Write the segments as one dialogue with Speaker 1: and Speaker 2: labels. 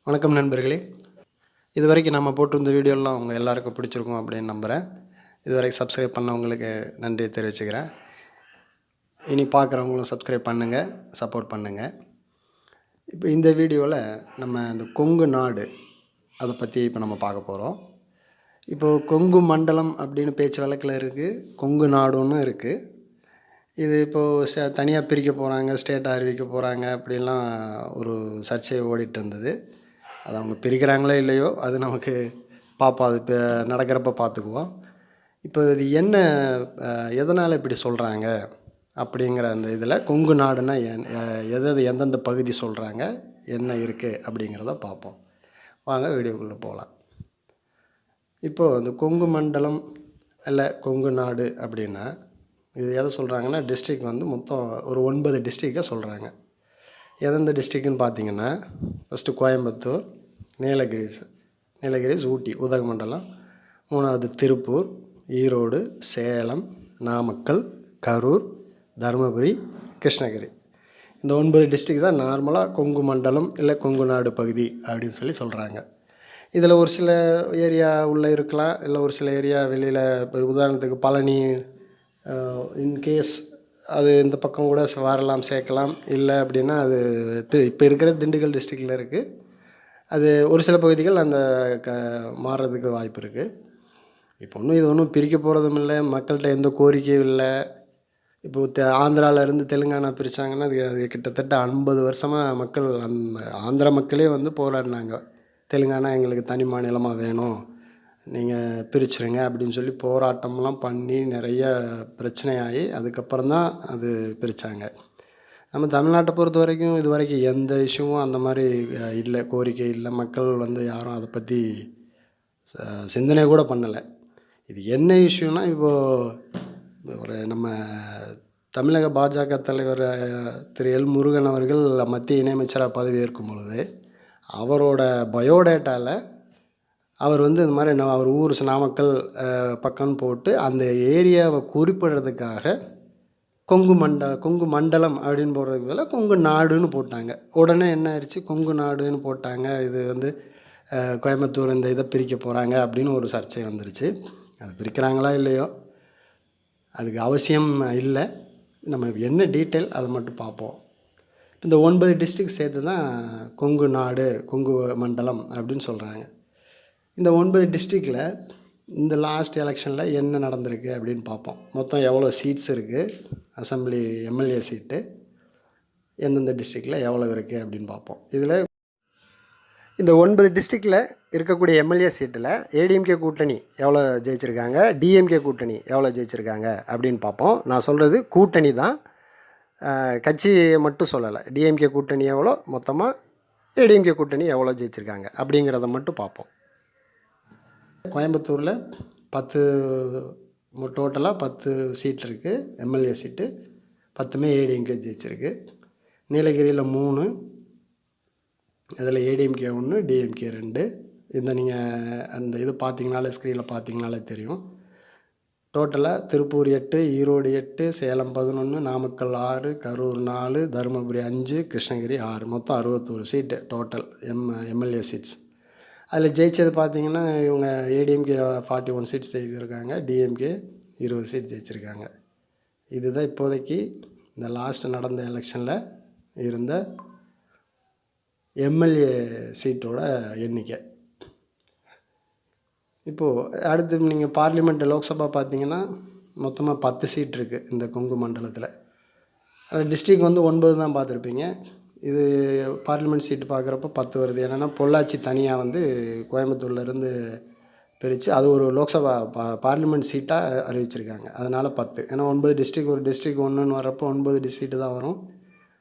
Speaker 1: வணக்கம் நண்பர்களே. இதுவரைக்கும் நம்ம போட்டிருந்த வீடியோலாம் உங்கள் எல்லாருக்கும் பிடிச்சிருக்கும் அப்படின்னு நம்புகிறேன். இதுவரைக்கும் சப்ஸ்கிரைப் பண்ணவங்களுக்கு நன்றி தெரிவிச்சுக்கிறேன். இனி பார்க்குறவங்களும் சப்ஸ்கிரைப் பண்ணுங்கள், சப்போர்ட் பண்ணுங்கள். இப்போ இந்த வீடியோவில் நம்ம இந்த கொங்கு நாடு அதை பற்றி இப்போ நம்ம பார்க்க போகிறோம். இப்போது கொங்கு மண்டலம் அப்படின்னு பேச்சு வழக்கில் இருக்குது, கொங்கு நாடுன்னு இருக்குது. இது இப்போது தனியாக பிரிக்க போகிறாங்க, ஸ்டேட்டாக அறிவிக்க போகிறாங்க அப்படின்லாம் ஒரு சர்ச்சை ஓடிட்டு இருந்தது. அது அவங்க பிரிக்கிறாங்களோ இல்லையோ அது நமக்கு பார்ப்போம், அது இப்போ நடக்கிறப்ப பார்த்துக்குவோம். இப்போ இது என்ன எதனால் இப்படி சொல்கிறாங்க அப்படிங்கிற அந்த இதில் கொங்கு நாடுனா எந்தெந்த பகுதி சொல்கிறாங்க, என்ன இருக்குது அப்படிங்கிறத பார்ப்போம். வாங்க வீடியோக்குள்ளே போகலாம். இப்போது அந்த கொங்கு மண்டலம் இல்லை கொங்கு நாடு அப்படின்னா இது எதை சொல்கிறாங்கன்னா, டிஸ்ட்ரிக் வந்து மொத்தம் ஒரு 9 டிஸ்ட்ரிக்டை சொல்கிறாங்க. எந்தெந்த டிஸ்ட்ரிக்ட்னு பார்த்தீங்கன்னா, ஃபஸ்ட்டு கோயம்புத்தூர், நீலகிரிஸ், ஊட்டி, உதகமண்டலம். 3வது திருப்பூர், ஈரோடு, சேலம், நாமக்கல், கரூர், தருமபுரி, கிருஷ்ணகிரி. இந்த 9 டிஸ்ட்ரிக்ட் தான் நார்மலாக கொங்கு மண்டலம் இல்லை கொங்கு நாடு பகுதி அப்படின்னு சொல்கிறாங்க. இதில் ஒரு சில ஏரியா உள்ளே இருக்கலாம், இல்லை ஒரு சில ஏரியா வெளியில். இப்போ உதாரணத்துக்கு பழனி, இன்கேஸ் அது இந்த பக்கம் கூட வரலாம், சேர்க்கலாம். இல்லை அப்படின்னா அது இப்போ இருக்கிற திண்டுக்கல் டிஸ்ட்ரிக்டில் இருக்குது. அது ஒரு சில பகுதிகள் அந்த மாறுறதுக்கு வாய்ப்பு இருக்குது. இப்போ இது ஒன்றும் பிரிக்க போகிறதும் இல்லை, மக்கள்கிட்ட எந்த கோரிக்கையும் இல்லை. இப்போது ஆந்திராவிலேருந்து தெலுங்கானா பிரித்தாங்கன்னா அது கிட்டத்தட்ட 50 வருஷமாக மக்கள் ஆந்திரா மக்களே வந்து போராடினாங்க. தெலுங்கானா எங்களுக்கு தனி மாநிலமாக வேணும், நீங்கள் பிரிச்சுருங்க அப்படின்னு சொல்லி போராட்டம்லாம் பண்ணி நிறைய பிரச்சனையாகி அதுக்கப்புறம் தான் அது பிரித்தாங்க. நம்ம தமிழ்நாட்டை பொறுத்த வரைக்கும் இது வரைக்கும் எந்த இஷ்யூவும் அந்த மாதிரி இல்லை, கோரிக்கை இல்லை. மக்கள் வந்து யாரும் அதை பற்றி சிந்தனை கூட பண்ணலை. இது என்ன இஷ்யூனா, இப்போது ஒரு நம்ம தமிழக பாஜக தலைவர் திரு எல் முருகன் அவர்கள் மத்திய இணையமைச்சராக பதவி ஏற்கும் பொழுது அவரோட பயோடேட்டாவில் அவர் வந்து இந்த மாதிரி அவர் ஊர் நாமக்கல் பக்கம்னு போட்டு அந்த ஏரியாவை குறிப்பிடுறதுக்காக கொங்கு மண்டலம் அப்படின்னு போடுறதுக்கு பதிலாக கொங்கு நாடுன்னு போட்டாங்க. உடனே என்ன ஆயிடுச்சு, கொங்கு நாடுன்னு போட்டாங்க, இது வந்து கோயம்புத்தூர் இந்த இதை பிரிக்க போகிறாங்க அப்படின்னு ஒரு சர்ச்சை வந்துருச்சு. அது பிரிக்கிறாங்களா இல்லையோ அதுக்கு அவசியம் இல்லை. நம்ம என்ன டீட்டெயில் அதை மட்டும் பார்ப்போம். இந்த 9 டிஸ்ட்ரிக்ட் சேர்த்து தான் கொங்கு நாடு, கொங்கு மண்டலம் அப்படின்னு சொல்கிறாங்க. இந்த 9 டிஸ்ட்ரிக்டில் இந்த லாஸ்ட் எலெக்ஷனில் என்ன நடந்திருக்கு அப்படின்னு பார்ப்போம். மொத்தம் எவ்வளோ சீட்ஸ் இருக்குது, அசம்பிளி எம்எல்ஏ சீட்டு எந்தெந்த டிஸ்ட்ரிக்டில் எவ்வளோ இருக்குது அப்படின்னு பார்ப்போம். இதில் இந்த 9 டிஸ்ட்ரிக்டில் இருக்கக்கூடிய எம்எல்ஏ சீட்டில் ஏடிஎம்கே கூட்டணி எவ்வளோ ஜெயிச்சிருக்காங்க, டிஎம்கே கூட்டணி எவ்வளோ ஜெயிச்சிருக்காங்க அப்படின்னு பார்ப்போம். நான் சொல்கிறது கூட்டணி தான், கட்சியை மட்டும் சொல்லலை. டிஎம்கே கூட்டணி எவ்வளோ, மொத்தமாக ஏடிஎம்கே கூட்டணி எவ்வளோ ஜெயிச்சிருக்காங்க அப்படிங்கிறத மட்டும் பார்ப்போம். கோயம்புத்தூரில் 10 டோட்டலாக 10 சீட் இருக்குது, எம்எல்ஏ சீட்டு 10மே ஏடிஎம்கே ஜெயிச்சிருக்கு. நீலகிரியில் 3, அதில் ஏடிஎம்கே 1, டிஎம்கே 2. இந்த நீங்கள் அந்த இது பார்த்தீங்கனாலே ஸ்க்ரீனில் பார்த்தீங்கனாலே தெரியும். டோட்டலாக திருப்பூர் 8, ஈரோடு 8, சேலம் 11, நாமக்கல் 6, கரூர் 4, தருமபுரி 5, கிருஷ்ணகிரி 6, மொத்தம் 61 சீட்டு டோட்டல் எம்எல்ஏ சீட்ஸ். அதில் ஜெயித்தது பார்த்திங்கன்னா இவங்க ஏடிஎம்கே 41 சீட்ஸ் ஜெயிச்சிருக்காங்க, டிஎம்கே 20 சீட் ஜெயிச்சிருக்காங்க. இதுதான் இப்போதைக்கு இந்த லாஸ்ட் நடந்த எலெக்ஷனில் இருந்த எம்எல்ஏ சீட்டோட எண்ணிக்கை. இப்போது அடுத்து நீங்கள் பார்லிமெண்ட் லோக்சபா பார்த்திங்கன்னா மொத்தமாக 10 சீட் இருக்குது இந்த கொங்கு மண்டலத்தில். டிஸ்ட்ரிக் வந்து 9 தான் பார்த்துருப்பீங்க. இது பார்லிமெண்ட் சீட்டு பார்க்குறப்ப 10 வருது. என்னென்னா பொள்ளாச்சி தனியாக வந்து கோயம்புத்தூர்லேருந்து பிரித்து அது ஒரு லோக்சபா பார்லிமெண்ட் சீட்டாக அறிவிச்சிருக்காங்க, அதனால் 10. ஏன்னா 9 டிஸ்ட்ரிக், ஒரு டிஸ்ட்ரிக் 1ன்னு வரப்போ 9 சீட்டு தான் வரும்.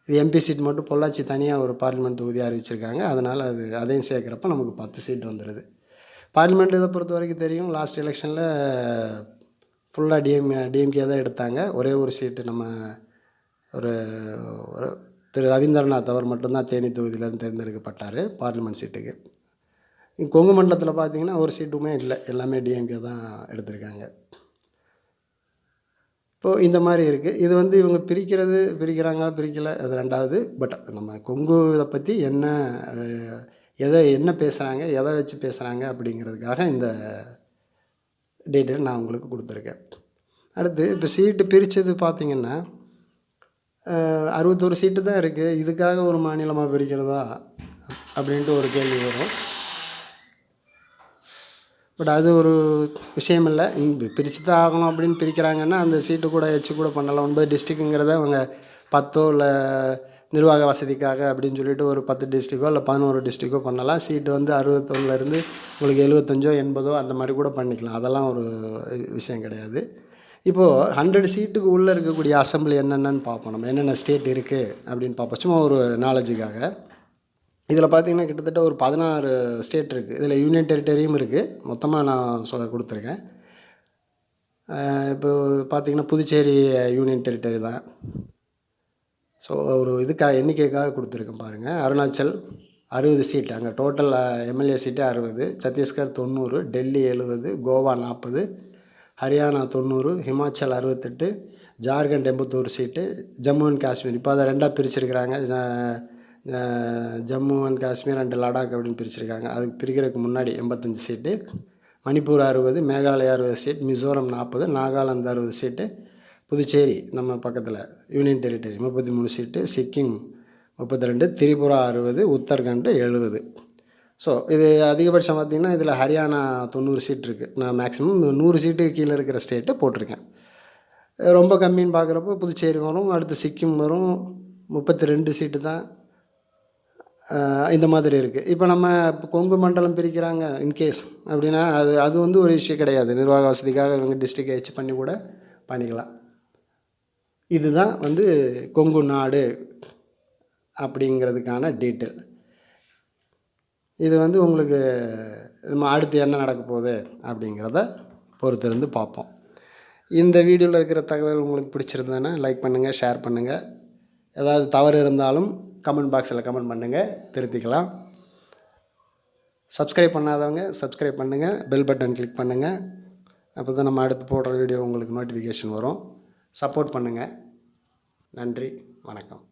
Speaker 1: இது எம்பி சீட் மட்டும் பொள்ளாச்சி தனியாக ஒரு பார்லிமெண்ட் தொகுதியாக அறிவிச்சிருக்காங்க, அதனால் அதையும் சேர்க்குறப்ப நமக்கு 10 சீட் வந்துடுது. பார்லிமெண்ட் இதை பொறுத்த வரைக்கும் தெரியும், லாஸ்ட் எலெக்ஷனில் ஃபுல்லாக டிஎம்கே தான் எடுத்தாங்க. ஒரே ஒரு சீட்டு நம்ம ஒரு திரு ரவீந்திரநாத் அவர் மட்டும்தான் தேனி தொகுதியிலேருந்து தேர்ந்தெடுக்கப்பட்டார் பார்லிமெண்ட் சீட்டுக்கு. கொங்கு மண்டலத்தில் பார்த்திங்கன்னா ஒரு சீட்டுமே இல்லை, எல்லாமே டிஎம்கே தான் எடுத்திருக்காங்க. இப்போது இந்த மாதிரி இருக்குது. இது வந்து இவங்க பிரிக்கிறாங்களா பிரிக்கலை அது ரெண்டாவது. பட் நம்ம கொங்கு இதை பற்றி என்ன என்ன பேசுகிறாங்க, எதை வச்சு பேசுகிறாங்க அப்படிங்கிறதுக்காக இந்த டீட்டெயில் நான் உங்களுக்கு கொடுத்துருக்கேன். அடுத்து இப்போ சீட்டு பிரித்தது பார்த்திங்கன்னா 61 சீட்டு தான் இருக்குது. இதுக்காக ஒரு மாநிலமாக பிரிக்கிறதா அப்படின்ட்டு ஒரு கேள்வி வரும். பட் அது ஒரு விஷயம் இல்லை. பிரித்து தான் ஆகணும் அப்படின்னு பிரிக்கிறாங்கன்னா அந்த சீட்டு கூட எச்சு கூட பண்ணலாம். 9 டிஸ்ட்ரிக்குங்கிறத அவங்க 10 இல்லை நிர்வாக வசதிக்காக அப்படின்னு சொல்லிட்டு ஒரு 10 டிஸ்ட்ரிக்கோ இல்லை 11 டிஸ்ட்ரிக்கோ பண்ணலாம். சீட்டு வந்து 61லேருந்து உங்களுக்கு 75 80 அந்த மாதிரி கூட பண்ணிக்கலாம். அதெல்லாம் ஒரு விஷயம் கிடையாது. இப்போது 100 சீட்டுக்கு உள்ளே இருக்கக்கூடிய அசம்பிளி என்னென்னு பார்ப்போம். நம்ம என்னென்ன ஸ்டேட் இருக்குது அப்படின்னு பார்ப்போம், சும்மா ஒரு நாலேஜுக்காக. இதில் பார்த்திங்கன்னா கிட்டத்தட்ட ஒரு 16 ஸ்டேட் இருக்குது. இதில் யூனியன் டெரிட்டரியும் இருக்குது. மொத்தமாக நான் கொடுத்துருக்கேன். இப்போ பார்த்திங்கன்னா புதுச்சேரி யூனியன் டெரிட்டரி தான். ஸோ ஒரு எண்ணிக்கைக்காக கொடுத்துருக்கேன் பாருங்கள். அருணாச்சல் 60 சீட்டு, அங்கே total MLA seat 60, Chhattisgarh 90, Delhi 70, Goa 40, Haryana 90, Himachal 68, Jharkhand 81 seat, Jammu and Kashmir இப்போ அதை 2ஆக பிரிச்சிருக்கிறாங்க. ஜம்மு அண்ட் காஷ்மீர் அண்ட் லடாக் அப்படின்னு பிரிச்சிருக்காங்க. அதுக்கு பிரிக்கிறதுக்கு முன்னாடி 85 சீட்டு, மணிப்பூர் 60, மேகாலயா 60 சீட், மிசோரம் 40, நாகாலாந்து 60 சீட்டு, புதுச்சேரி நம்ம பக்கத்தில் யூனியன் டெரிட்டரி 33 சீட்டு, சிக்கிம் 32, திரிபுரா 60, உத்தரகண்ட் 70. ஸோ இது அதிகபட்சம் பார்த்திங்கன்னா இதில் ஹரியானா 90 சீட் இருக்குது. நான் மேக்ஸிமம் 100 சீட்டுக்கு கீழே இருக்கிற ஸ்டேட்டை போட்டிருக்கேன். ரொம்ப கம்மின்னு பார்க்குறப்போ புதுச்சேரி வரும், அடுத்து சிக்கிம் வரும், 32 சீட்டு தான். இந்த மாதிரி இருக்குது. இப்போ நம்ம கொங்கு மண்டலம் பிரிக்கிறாங்க இன்கேஸ் அப்படின்னா அது வந்து ஒரு விஷயம் கிடையாது. நிர்வாக வசதிக்காக இவங்க டிஸ்ட்ரிக்ட் வச்சு பண்ணி கூட பண்ணிக்கலாம். இதுதான் வந்து கொங்கு நாடு அப்படிங்கிறதுக்கான டீட்டெயில். இது வந்து உங்களுக்கு நம்ம அடுத்து என்ன நடக்க போகுது அப்படிங்கிறத பொறுத்திருந்து பார்ப்போம். இந்த வீடியோவில் இருக்கிற தகவல் உங்களுக்கு பிடிச்சிருந்ததுன்னா லைக் பண்ணுங்கள், ஷேர் பண்ணுங்கள். ஏதாவது தவறு இருந்தாலும் கமெண்ட் பாக்ஸில் கமெண்ட் பண்ணுங்கள், திருத்திக்கலாம். சப்ஸ்கிரைப் பண்ணாதவங்க சப்ஸ்கிரைப் பண்ணுங்கள், பெல் பட்டன் கிளிக் பண்ணுங்கள். அப்போ தான் நம்ம அடுத்து போடுற வீடியோ உங்களுக்கு நோட்டிஃபிகேஷன் வரும். சப்போர்ட் பண்ணுங்கள். நன்றி, வணக்கம்.